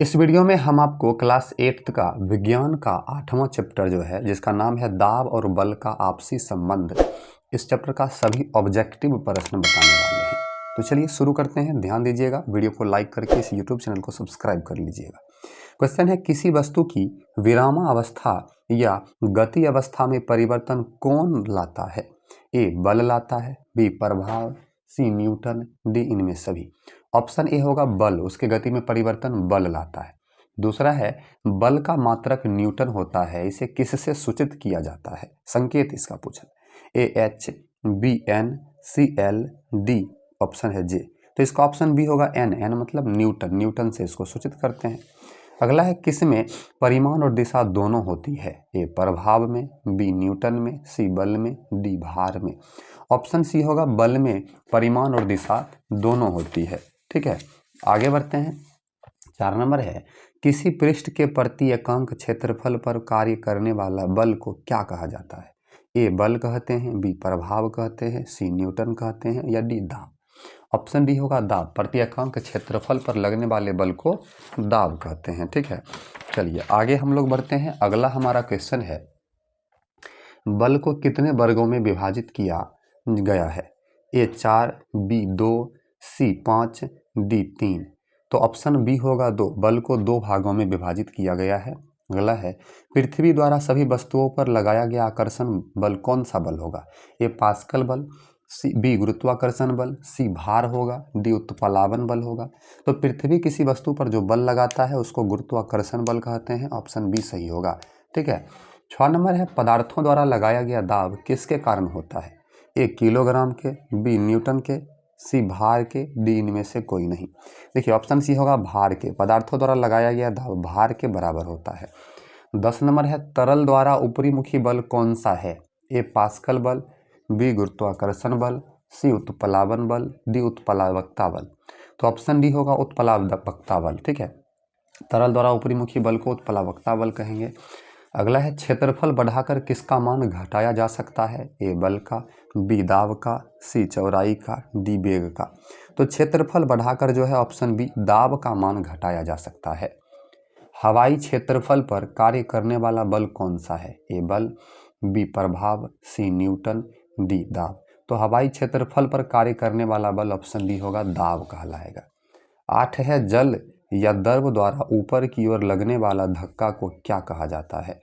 इस वीडियो में हम आपको क्लास 8th का विज्ञान का 8वां चैप्टर जो है जिसका नाम है दाब और बल का आपसी संबंध, इस चैप्टर का सभी ऑब्जेक्टिव प्रश्न बताने वाले हैं। तो चलिए शुरू करते हैं। ध्यान दीजिएगा, वीडियो को लाइक करके इस यूट्यूब चैनल को सब्सक्राइब कर लीजिएगा। क्वेश्चन है, किसी वस्तु की विरामावस्था या गति अवस्था में परिवर्तन कौन लाता है? ए बल लाता है, बी प्रभाव, सी न्यूटन, डी इनमें सभी। ऑप्शन ए होगा बल, उसके गति में परिवर्तन बल लाता है। दूसरा है बल का मात्रक न्यूटन होता है, इसे किससे सूचित किया जाता है? संकेत इसका पूछा। A H, B N, C L, D option है जे। तो इसका ऑप्शन बी होगा एन, एन मतलब न्यूटन, न्यूटन से इसको सूचित करते हैं। अगला है, किस में परिमाण और दिशा दोनों होती है? ए प्रभाव में, बी न्यूटन में, सी बल में, डी भार में। ऑप्शन सी होगा बल में परिमाण और दिशा दोनों होती है। ठीक है, आगे बढ़ते हैं। 4 नंबर है, किसी पृष्ठ के प्रति एकांक क्षेत्रफल पर कार्य करने वाला बल को क्या कहा जाता है? ए बल कहते हैं, बी प्रभाव कहते हैं, सी न्यूटन कहते हैं या डी दाब। ऑप्शन डी होगा दाब, प्रति एकांक क्षेत्रफल पर लगने वाले बल को दाब कहते हैं। ठीक है, चलिए आगे हम लोग बढ़ते हैं। अगला हमारा क्वेश्चन है, बल को कितने वर्गों में विभाजित किया गया है? ए 4, बी 2, सी 5, डी 3। तो ऑप्शन बी होगा 2, बल को 2 भागों में विभाजित किया गया है। अगला है, पृथ्वी द्वारा सभी वस्तुओं पर लगाया गया आकर्षण बल कौन सा बल होगा? ए पास्कल बल, सी बी गुरुत्वाकर्षण बल, सी भार होगा, डी उत्प्लावन बल होगा। तो पृथ्वी किसी वस्तु पर जो बल लगाता है उसको गुरुत्वाकर्षण बल कहते हैं। ऑप्शन बी सही होगा। ठीक है, 6 नंबर है, पदार्थों द्वारा लगाया गया दाब किसके कारण होता है? ए किलोग्राम के, बी न्यूटन के, सी भार के, डी इनमें से कोई नहीं। देखिए ऑप्शन सी होगा भार के, पदार्थों द्वारा लगाया गया दाब भार के बराबर होता है। 10 नंबर है, तरल द्वारा ऊपरी मुखी बल कौन सा है? ए पास्कल बल, बी गुरुत्वाकर्षण बल, सी उत्प्लावन बल, डी उत्प्लावकता बल। तो ऑप्शन डी होगा उत्प्लावकता बल। ठीक है, तरल द्वारा ऊपरी मुखी बल को उत्प्लावकता बल कहेंगे। अगला है, क्षेत्रफल बढ़ाकर किसका मान घटाया जा सकता है? ए बल का, बी दाब का, सी चौड़ाई का, डी वेग का। तो क्षेत्रफल बढ़ाकर जो है ऑप्शन बी दाब का मान घटाया जा सकता है। हवाई क्षेत्रफल पर कार्य करने वाला बल कौन सा है? ए बल, बी प्रभाव, सी न्यूटन, डी दाब। तो हवाई क्षेत्रफल पर कार्य करने वाला बल ऑप्शन डी होगा दाब कहलाएगा। 8 है, जल या द्रव द्वारा ऊपर की ओर लगने वाला धक्का को क्या कहा जाता है?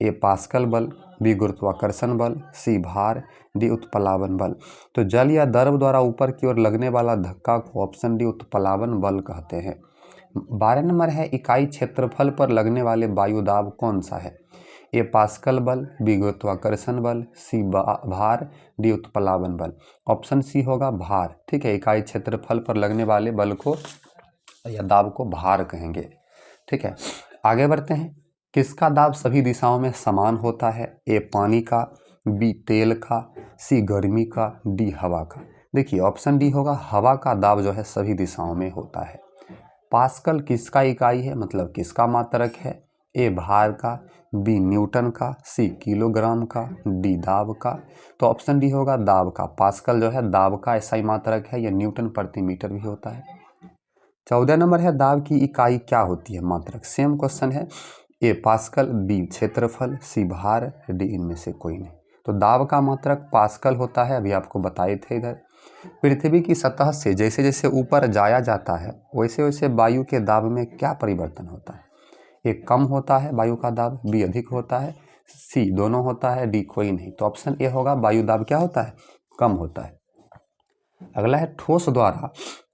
ए पास्कल बल, बी गुरुत्वाकर्षण बल, सी भार, डी उत्प्लावन बल। तो जल या द्रव द्वारा ऊपर की ओर लगने वाला धक्का को ऑप्शन डी उत्प्लावन बल कहते हैं। 12 नंबर है, इकाई क्षेत्रफल पर लगने वाले वायुदाब कौन सा है? ए पास्कल बल, बी गुरुत्वाकर्षण बल, सी भार, डी उत्प्लावन बल। ऑप्शन सी होगा भार। ठीक है, इकाई क्षेत्रफल पर लगने वाले बल को या दाब को भार कहेंगे। ठीक है, आगे बढ़ते हैं। किसका दाब सभी दिशाओं में समान होता है? ए पानी का, बी तेल का, सी गर्मी का, डी हवा का। देखिए ऑप्शन डी होगा हवा का दाब जो है सभी दिशाओं में होता है। पास्कल किसका इकाई है, मतलब किसका मात्रक है? ए भार का, बी न्यूटन का, सी किलोग्राम का, डी दाब का। तो ऑप्शन डी होगा दाब का। पास्कल जो है दाब का ऐसा ही मात्रक है, यह न्यूटन प्रति मीटर भी होता है। 14 नंबर है, दाब की इकाई क्या होती है? मात्रक। सेम क्वेश्चन है, ए पास्कल, बी क्षेत्रफल, सी भार, डी इनमें से कोई नहीं। तो दाब का मात्रक पास्कल होता है, अभी आपको बताए थे। इधर पृथ्वी की सतह से जैसे जैसे ऊपर जाया जाता है वैसे वैसे वायु के दाब में क्या परिवर्तन होता है? ए कम होता है वायु का दाब, बी अधिक होता है, सी दोनों होता है, डी कोई नहीं। तो ऑप्शन ए होगा वायु दाब क्या होता है? कम होता है। अगला है, ठोस द्वारा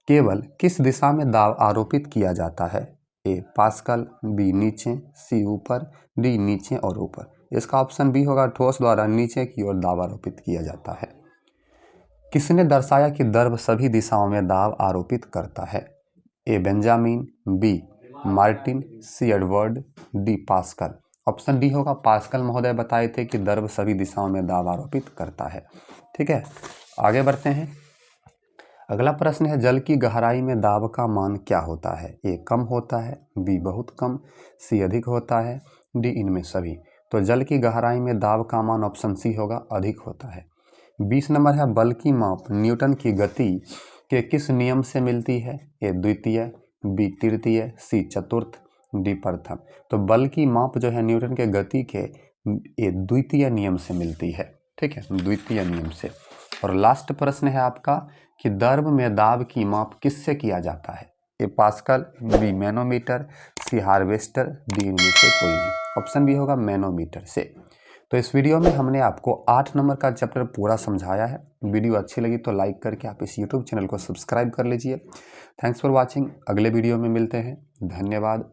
केवल किस दिशा में दाब आरोपित किया जाता है? ए पास्कल, बी नीचे, सी ऊपर, डी नीचे और ऊपर। इसका ऑप्शन बी होगा ठोस द्वारा नीचे की ओर दाब आरोपित किया जाता है। किसने दर्शाया कि द्रव सभी दिशाओं में दाब आरोपित करता है? A Benjamin, B Martin, C Edward, D Pascal. Option D होगा पास्कल महोदय बताए थे कि द्रव सभी दिशाओं में दाब आरोपित करता है। ठीक है, आगे बढ़ते हैं। अगला प्रश्न है, जल की गहराई में दाब का मान क्या होता है? ए कम होता है, बी बहुत कम, सी अधिक होता है, डी इनमें सभी। तो जल की गहराई में दाब का मान ऑप्शन सी होगा अधिक होता है। 20 नंबर है, बल की माप न्यूटन की गति के किस नियम से मिलती है? ए द्वितीय, बी तृतीय, सी चतुर्थ, डी प्रथम। तो बल की माप जो है न्यूटन के गति के द्वितीय नियम से मिलती है, ठीक है, द्वितीय नियम से। और लास्ट प्रश्न है आपका कि द्रव में दाब की माप किससे किया जाता है? ए पास्कल, बी मैनोमीटर, सी हार्वेस्टर, डी इनमें से कोई नहीं। ऑप्शन बी होगा मैनोमीटर से। तो इस वीडियो में हमने आपको 8 नंबर का चैप्टर पूरा समझाया है। वीडियो अच्छी लगी तो लाइक करके आप इस यूट्यूब चैनल को सब्सक्राइब कर लीजिए। Thanks for watching. अगले वीडियो में मिलते हैं। धन्यवाद।